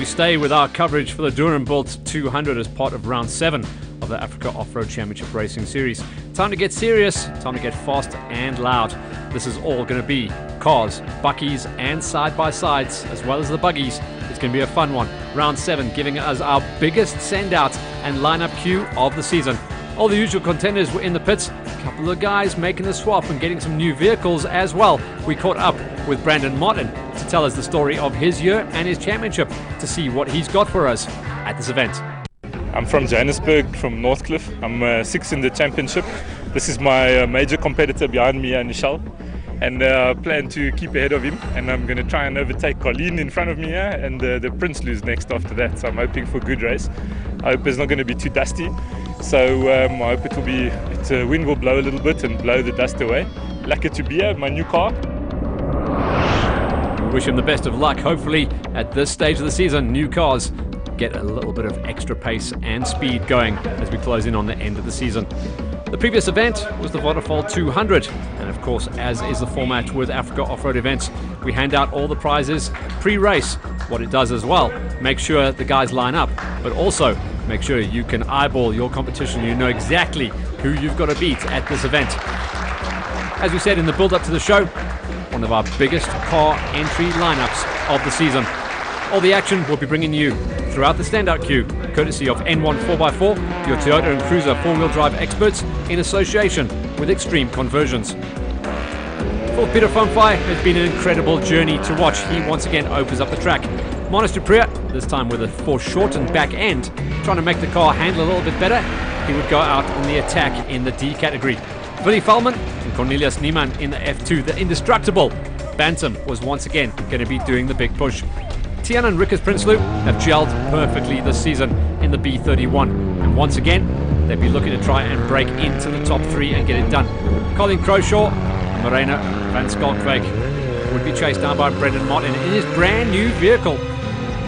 we stay with our coverage for the Doornbult 200 as part of round 7 of the Africa Off-Road Championship Racing Series. Time to get serious, time to get fast and loud. This is all going to be cars, buckies and side-by-sides, as well as the buggies. It's going to be a fun one. Round 7 giving us our biggest send-out and lineup queue of the season. All the usual contenders were in the pits. A couple of guys making the swap and getting some new vehicles as well. We caught up with Brandon Martin to tell us the story of his year and his championship, to see what he's got for us at this event. I'm from Johannesburg, from Northcliffe. I'm 6th in the championship. This is my major competitor behind me, Nishal, and I plan to keep ahead of him, and I'm going to try and overtake Colleen in front of me here, and the Prinsloo's next after that. So I'm hoping for a good race. I hope it's not going to be too dusty, so I hope the wind will blow a little bit and blow the dust away. Lucky to be here, my new car. We wish him the best of luck. Hopefully at this stage of the season, new cars get a little bit of extra pace and speed going as we close in on the end of the season. The previous event was the Waterfall 200, and of course, as is the format with Africa Off-Road events, we hand out all the prizes pre-race. What it does as well, make sure the guys line up, but also make sure you can eyeball your competition. You know exactly who you've got to beat at this event. As we said in the build-up to the show, one of our biggest car entry lineups of the season. All the action we'll be bringing you throughout the standout queue, courtesy of N1 4x4, your Toyota and Cruiser four-wheel drive experts in association with Extreme Conversions. For Peter Fumfai, has been an incredible journey to watch. He once again opens up the track. Manus du Preez, this time with a foreshortened back end, trying to make the car handle a little bit better. He would go out on the attack in the D category. Willy Feldman and Cornelius Niemann in the F2, the indestructible Bantam was once again going to be doing the big push. Tian and Rickers Prinsloo have gelled perfectly this season in the B31, and once again they'll be looking to try and break into the top 3 and get it done. Colin Croshaw and Marina van Schalkwijk would be chased down by Brendan Martin in his brand new vehicle.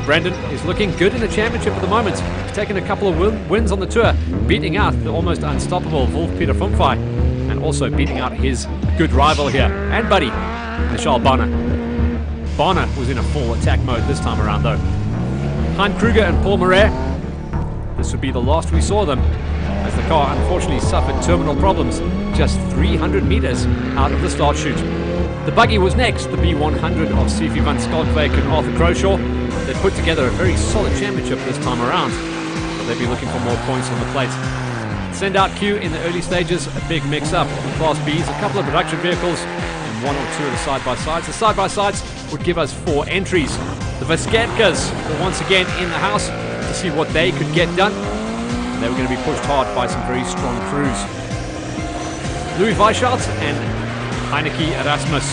Brendan is looking good in the championship at the moment. He's taken a couple of wins on the tour, beating out the almost unstoppable Wolf Peter Fumfai, and also beating out his good rival here and buddy, Michal Bonner. Bonner was in a full attack mode this time around though. Hein Kruger and Paul Murray, this would be the last we saw them, as the car unfortunately suffered terminal problems just 300 meters out of the start chute. The buggy was next, the B100 of Sifi van Schalkwijk and Arthur Croshaw. They put together a very solid championship this time around, but they'll be looking for more points on the plate. Send out queue in the early stages, a big mix-up of Class Bs, a couple of production vehicles, and 1 or 2 of the side-by-sides. The side-by-sides would give us 4 entries. The Vaskatkas were once again in the house to see what they could get done. They were going to be pushed hard by some very strong crews. Louis Weishart and Heineke Erasmus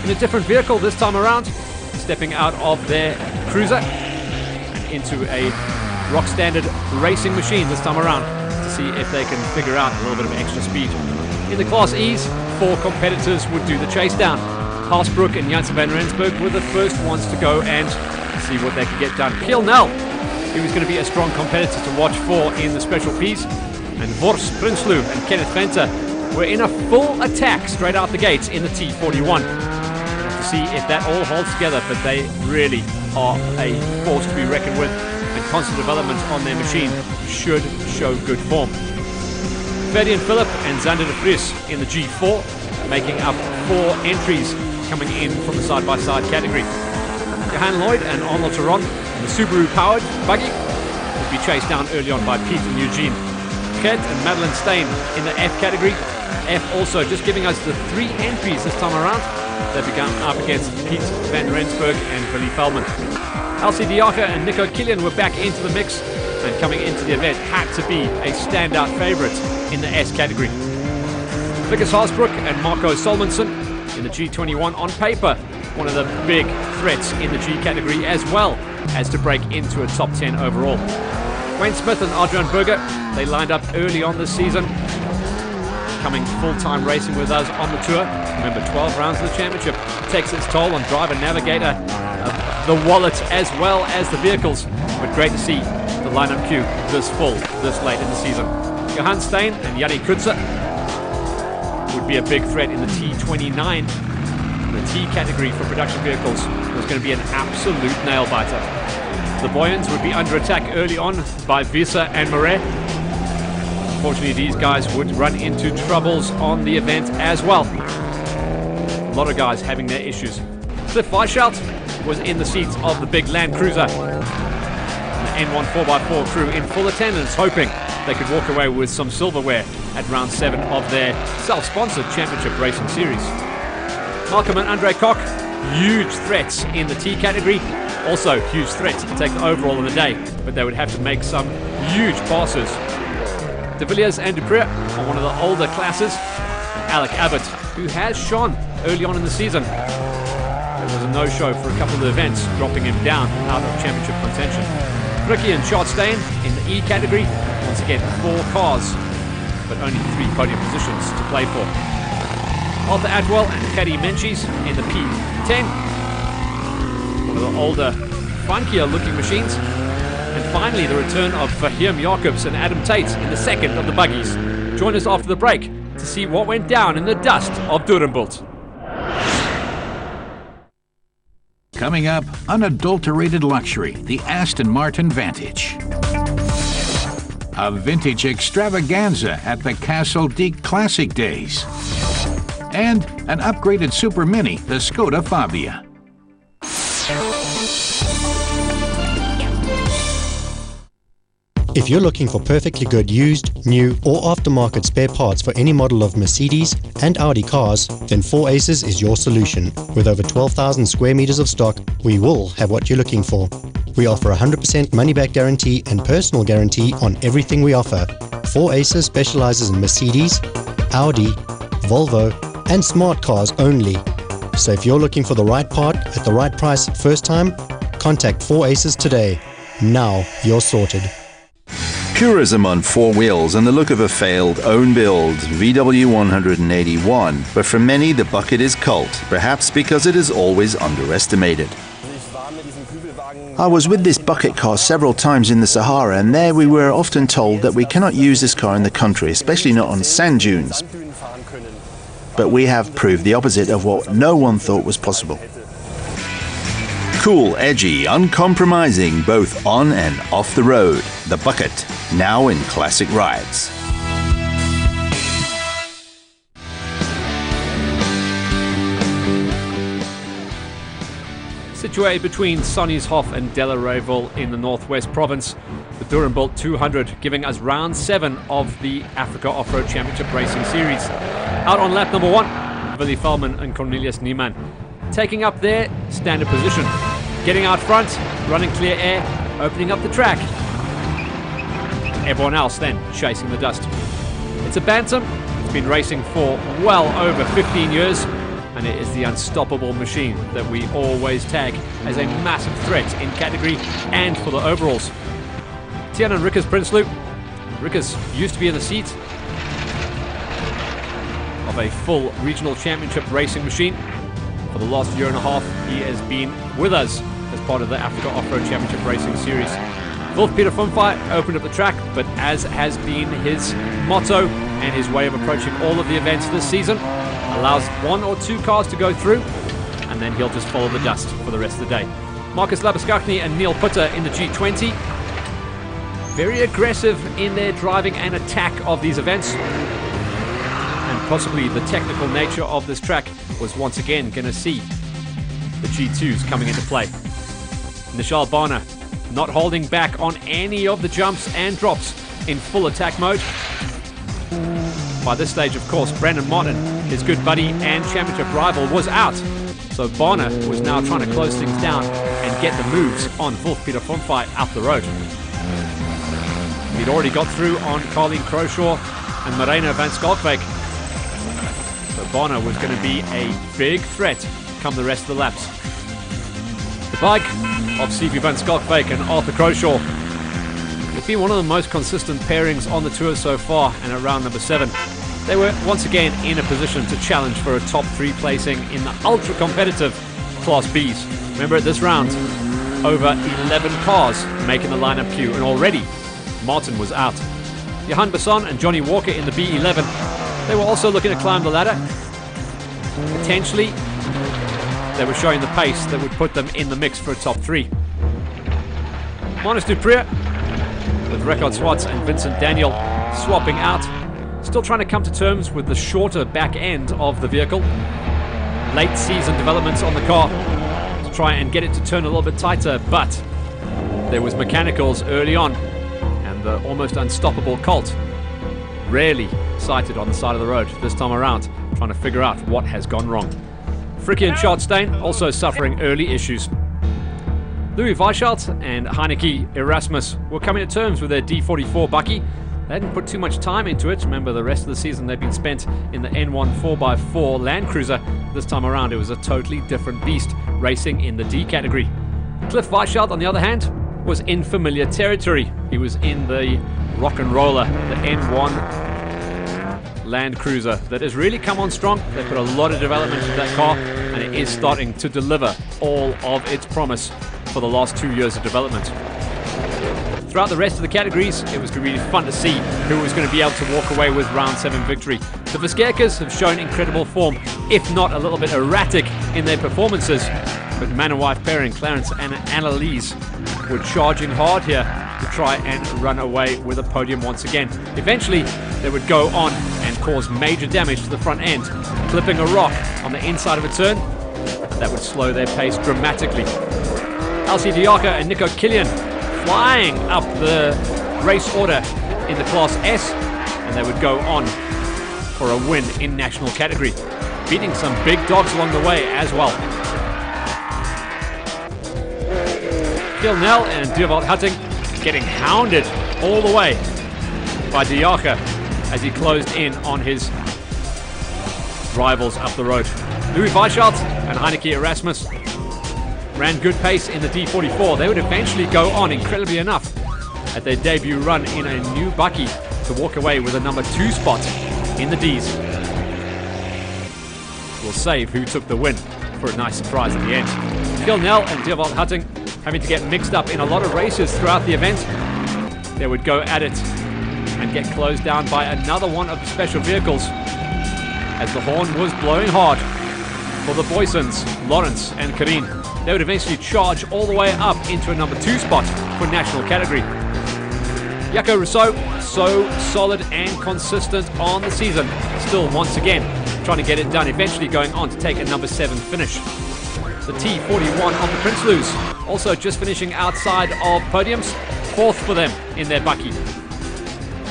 in a different vehicle this time around, stepping out of their cruiser and into a rock standard racing machine this time around to see if they can figure out a little bit of extra speed. In the Class E's, 4 competitors would do the chase down. Haasbroek and Janssen van Rensburg were the first ones to go and see what they could get done. Kiel Nel, he was going to be a strong competitor to watch for in the Special Ps, and Vors Prinsloo and Kenneth Venter were in a full attack straight out the gates in the T41. To see if that all holds together, but they really are a force to be reckoned with, and constant development on their machine should show good form. Ferdy and Philip and Xander de Vries in the G4, making up 4 entries coming in from the side-by-side category. Johan Lloyd and Arnold Theron in the Subaru-powered buggy would be chased down early on by Pete and Eugene. Gert and Madeline Stain in the F category. F also just giving us the 3 entries this time around. They began up against Pete van Rensburg and Willy Feldman. Elsie Diaka and Nico Killian were back into the mix, and coming into the event had to be a standout favourite in the S category. Vickers Haasbroek and Marco Solmonson in the G21, on paper one of the big threats in the G category, as well as to break into a top 10 overall. Wayne Smith and Adrian Berger, they lined up early on this season, coming full-time racing with us on the tour. Remember, 12 rounds of the championship takes its toll on driver, navigator, the wallet, as well as the vehicles. But great to see the lineup queue this full, this late in the season. Johan Stein and Yanni Kutzer would be a big threat in the T29. The T category for production vehicles was going to be an absolute nail-biter. The Boyans would be under attack early on by Visa and Marais. Fortunately, these guys would run into troubles on the event as well. A lot of guys having their issues. Cliff Weishout was in the seats of the big Land Cruiser. The N1 4x4 crew in full attendance, hoping they could walk away with some silverware at round 7 of their self-sponsored championship racing series. Malcolm and Andre Koch, huge threats in the T category. Also huge threats to take the overall in the day, but they would have to make some huge passes. De Villiers and Dupré on one of the older classes. And Alec Abbott, who has shone early on in the season. It was a no-show for a couple of events, dropping him down out of championship contention. Ricky and Chastain in the E category. Once again, 4 cars, but only 3 podium positions to play for. Arthur Atwell and Caddy Menchis in the P10. One of the older, funkier looking machines. And finally, the return of Fahim Jacobs and Adam Tate in the second of the buggies. Join us after the break to see what went down in the dust of Doornbult. Coming up, unadulterated luxury, the Aston Martin Vantage. A vintage extravaganza at the Castle Deek Classic Days. And an upgraded Super Mini, the Skoda Fabia. If you're looking for perfectly good used, new or aftermarket spare parts for any model of Mercedes and Audi cars, then 4 Aces is your solution. With over 12,000 square meters of stock, we will have what you're looking for. We offer 100% money-back guarantee and personal guarantee on everything we offer. 4 Aces specializes in Mercedes, Audi, Volvo and smart cars only. So if you're looking for the right part at the right price first time, contact 4 Aces today. Now you're sorted. Purism on 4 wheels and the look of a failed own build VW 181, but for many the bucket is cult, perhaps because it is always underestimated. I was with this bucket car several times in the Sahara, and there we were often told that we cannot use this car in the country, especially not on sand dunes. But we have proved the opposite of what no one thought was possible. Cool, edgy, uncompromising, both on and off the road. The Bucket, now in classic rides. Situated between Sonnieshof and Delareyville in the Northwest Province, the Doornbult 200 giving us round 7 of the Africa Off-Road Championship Racing Series. Out on lap number 1, Willy Feldman and Cornelius Niemann taking up their standard position, getting out front, running clear air, opening up the track. Everyone else then chasing the dust. It's a Bantam. It's been racing for well over 15 years, and it is the unstoppable machine that we always tag as a massive threat in category and for the overalls. Tianan Rickers Prinsloo. Rickers used to be in the seat of a full regional championship racing machine. For the last year and a half, he has been with us as part of the Africa Off-Road Championship Racing Series. Wolf Peter Funfai opened up the track, but as has been his motto and his way of approaching all of the events this season, allows 1 or 2 cars to go through, and then he'll just follow the dust for the rest of the day. Marcus Labuskachny and Neil Putter in the G20. Very aggressive in their driving and attack of these events. And possibly the technical nature of this track was once again going to see the G2s coming into play. Nishal Barner not holding back on any of the jumps and drops in full attack mode. By this stage, of course, Brandon Martin, his good buddy and championship rival, was out. So Barner was now trying to close things down and get the moves on Wolf Peter Funfai out the road. He'd already got through on Carleen Croshaw and Marina van Schalkwyk. So Barner was going to be a big threat come the rest of the laps. The bike of Sivi van Schalkwyk and Arthur Croshaw. It's been one of the most consistent pairings on the tour so far, and at round number 7, they were once again in a position to challenge for a top 3 placing in the ultra competitive Class Bs. Remember, at this round, over 11 cars making the lineup queue, and already Martin was out. Johan Besson and Johnny Walker in the B11. They were also looking to climb the ladder. Potentially, they were showing the pace that would put them in the mix for a top 3. Monis Dupree with Record Swats and Vincent Daniel swapping out. Still trying to come to terms with the shorter back end of the vehicle. Late season developments on the car to try and get it to turn a little bit tighter, but there was mechanicals early on, and the almost unstoppable Colt rarely sighted on the side of the road this time around, trying to figure out what has gone wrong. Fricke and Schadstein also suffering early issues. Louis Weichelt and Heineke Erasmus were coming to terms with their D44 Bucky. They hadn't put too much time into it. Remember, the rest of the season they've been spent in the N1 4x4 Land Cruiser. This time around it was a totally different beast, racing in the D category. Cliff Weichelt, on the other hand, was in familiar territory. He was in the rock and roller, the N1 Land Cruiser that has really come on strong. They put a lot of development into that car, and it is starting to deliver all of its promise for the last 2 years of development. Throughout the rest of the categories, it was really fun to see who was going to be able to walk away with round 7 victory. The Viskerkas have shown incredible form, if not a little bit erratic in their performances, but man and wife pairing Clarence and Annalise were charging hard here to try and run away with a podium once again. Eventually, they would go on and cause major damage to the front end, clipping a rock on the inside of a turn. That would slow their pace dramatically. Elsie Diaka and Nico Killian flying up the race order in the Class S, and they would go on for a win in national category, beating some big dogs along the way as well. Gil Nell and Doornbult Hutting getting hounded all the way by Diaka as he closed in on his rivals up the road. Louis Weichelt and Heineke Erasmus ran good pace in the D44. They would eventually go on, incredibly enough, at their debut run in a new Bucky to walk away with a number 2 spot in the Ds. We'll save who took the win for a nice surprise at the end. Gil Nell and Doornbult Hutting having to get mixed up in a lot of races throughout the event. They would go at it and get closed down by another one of the special vehicles as the horn was blowing hard for the Boysons, Lawrence and Karine. They would eventually charge all the way up into a number 2 spot for national category. Jaco Rousseau, so solid and consistent on the season, still once again trying to get it done, eventually going on to take a number 7 finish. The T41 of the Prinsloo's also just finishing outside of podiums, 4th for them in their Bucky.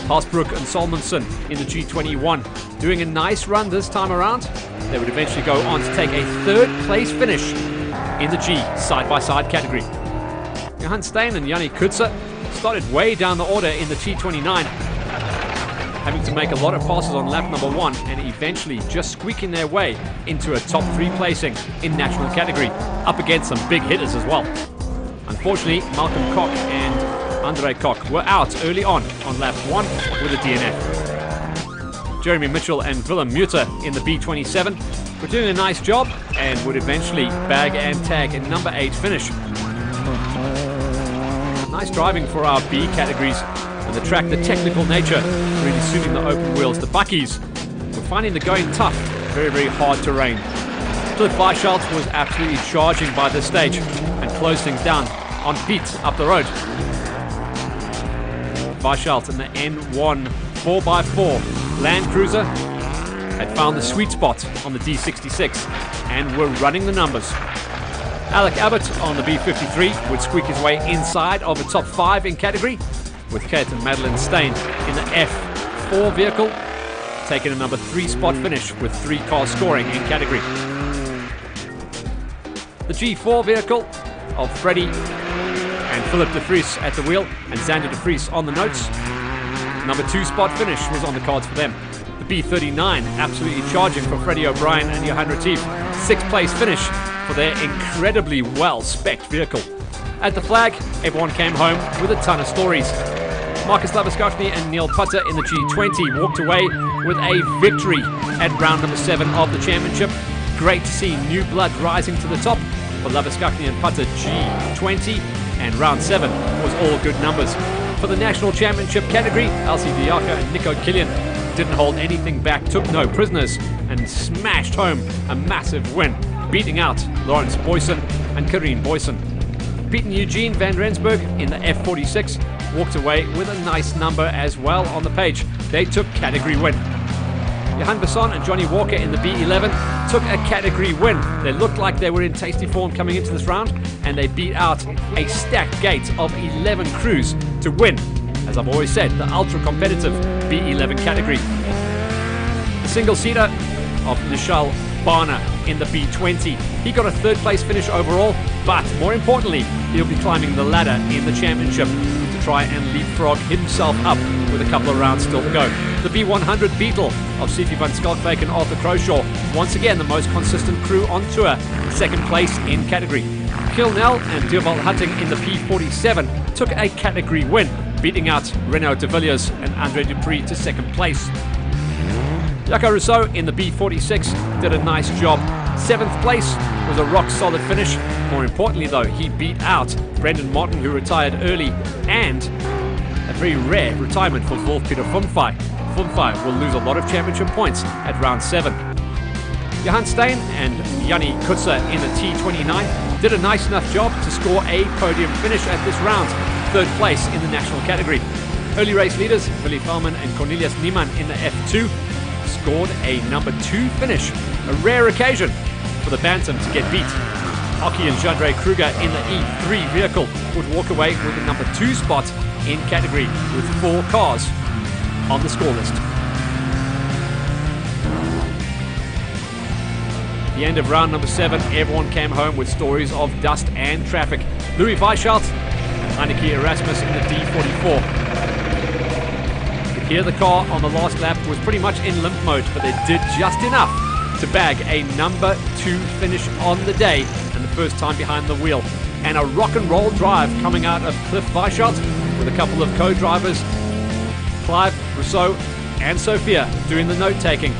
Haasbroek and Solmonson in the G21 doing a nice run this time around. They would eventually go on to take a 3rd place finish in the G side-by-side category. Johan Stein and Yanni Kutzer started way down the order in the T29, having to make a lot of passes on lap number 1 and eventually just squeaking their way into a top 3 placing in national category, up against some big hitters as well. Unfortunately, Malcolm Koch and Andre Koch were out early on lap 1 with a DNF. Jeremy Mitchell and Willem Mutter in the B27 were doing a nice job and would eventually bag and tag a number 8 finish. Nice driving for our B categories, and the track, the technical nature, really suiting the open wheels. The Buckies were finding the going tough, very, very hard terrain. Cliff Weichelt was absolutely charging by this stage and closed things down on Pete up the road. Weichelt in the N1 4x4 Land Cruiser had found the sweet spot on the D66 and were running the numbers. Alec Abbott on the B53 would squeak his way inside of a top 5 in category, with Kate and Madeline Stein in the F4 vehicle, taking a number 3 spot finish with 3 cars scoring in category. The G4 vehicle of Freddie and Philip de Vries at the wheel and Xander de Vries on the notes. Number 2 spot finish was on the cards for them. The B39 absolutely charging for Freddie O'Brien and Johan Retief. 6th place finish for their incredibly well-spec'd vehicle. At the flag, everyone came home with a ton of stories. Marcus Labuskachny and Neil Putter in the G20 walked away with a victory at round number 7 of the championship. Great to see new blood rising to the top for Labuskachny and Putter G20, and round 7 was all good numbers. For the national championship category, Elsie Diaka and Nico Killian didn't hold anything back, took no prisoners, and smashed home a massive win, beating out Lawrence Boyson and Karine Boyson. beaten Eugene van Rensburg in the F46, walked away with a nice number as well on the page. They took category win. Johan Besson and Johnny Walker in the B11 took a category win. They looked like they were in tasty form coming into this round, and they beat out a stacked gate of 11 crews to win, as I've always said, the ultra-competitive B11 category. The single-seater of Nishal Barner in the B20. He got a third-place finish overall, but more importantly, he'll be climbing the ladder in the championship to try and leapfrog himself up with a couple of rounds still to go. The B100 Beetle of Sifi van Skalkwyk and Arthur Croshaw, once again the most consistent crew on tour, second place in category. Gil Nel and Doornbult Hutting in the P47 took a category win, beating out Renaud de Villiers and Andre Dupree to second place. Jaco Rousseau in the B46 did a nice job. Seventh place was a rock-solid finish. More importantly, though, he beat out Brendan Martin, who retired early, and a very rare retirement for Wolf-Peter Funfai. Funfai will lose a lot of championship points at round 7. Johan Steyn and Yanni Kutzer in the T29 did a nice enough job to score a podium finish at this round, third place in the national category. Early race leaders Willy Feldman and Cornelius Niemann in the F2 scored a number 2 finish, a rare occasion for the Bantam to get beat. Aki and Jandre Kruger in the E3 vehicle would walk away with the number 2 spot in category with 4 cars on the score list. At the end of round number 7, everyone came home with stories of dust and traffic. Louis Weishalt and Heineke Erasmus in the D44. Here the car on the last lap was pretty much in limp mode, but they did just enough to bag a number 2 finish on the day and the first time behind the wheel. And a rock and roll drive coming out of Cliff Weishalt with a couple of co-drivers, Clive, Rousseau and Sophia doing the note-taking.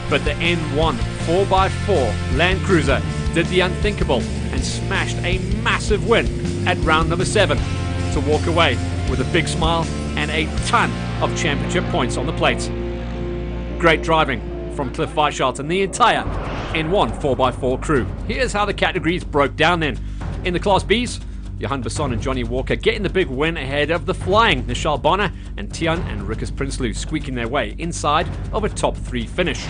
But the N1 4x4 Land Cruiser did the unthinkable and smashed a massive win at round number 7 to walk away with a big smile and a ton of championship points on the plate. Great driving from Cliff Weishalt and the entire N1 4x4 crew. Here's how the categories broke down then. In the Class Bs, Johan Besson and Johnny Walker getting the big win ahead of the flying Nishal Bonner and Tian and Rikus Prinsloo squeaking their way inside of a top 3 finish.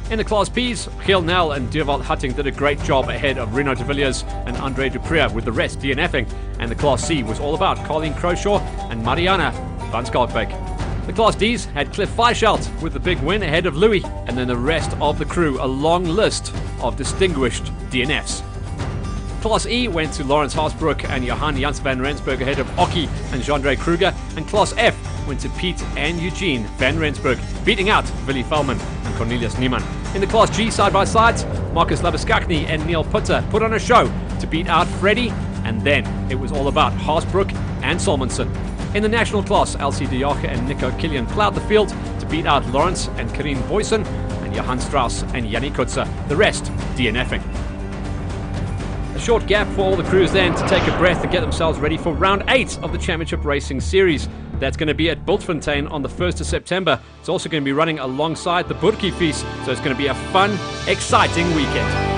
In the Class Ps, Gil Nel and Doornbult Hutting did a great job ahead of Renaud de Villiers and Andre Dupree, with the rest DNFing, and the Class C was all about Colleen Croshaw and Mariana van Skalkwyk. The Class Ds had Cliff Weishalt with the big win ahead of Louis, and then the rest of the crew, a long list of distinguished DNFs. Class E went to Lawrence Haasbroek and Johan Jans van Rensburg ahead of Oki and Jandre Kruger, and Class F went to Pete and Eugene van Rensburg, beating out Willy Feldman and Cornelius Niemann. In the Class G side-by-sides, Marcus Labuskakny and Neil Putter put on a show to beat out Freddie, and then it was all about Haasbroek and Solmonson. In the national class, Elsie de Jager and Nico Killian plowed the field to beat out Lawrence and Karin Boyson and Johan Strauss and Yanni Kutzer, the rest DNFing. A short gap for all the crews then to take a breath and get themselves ready for round 8 of the Championship Racing Series. That's going to be at Bultfontein on the 1st of September. It's also going to be running alongside the Burki Feast, so it's going to be a fun, exciting weekend.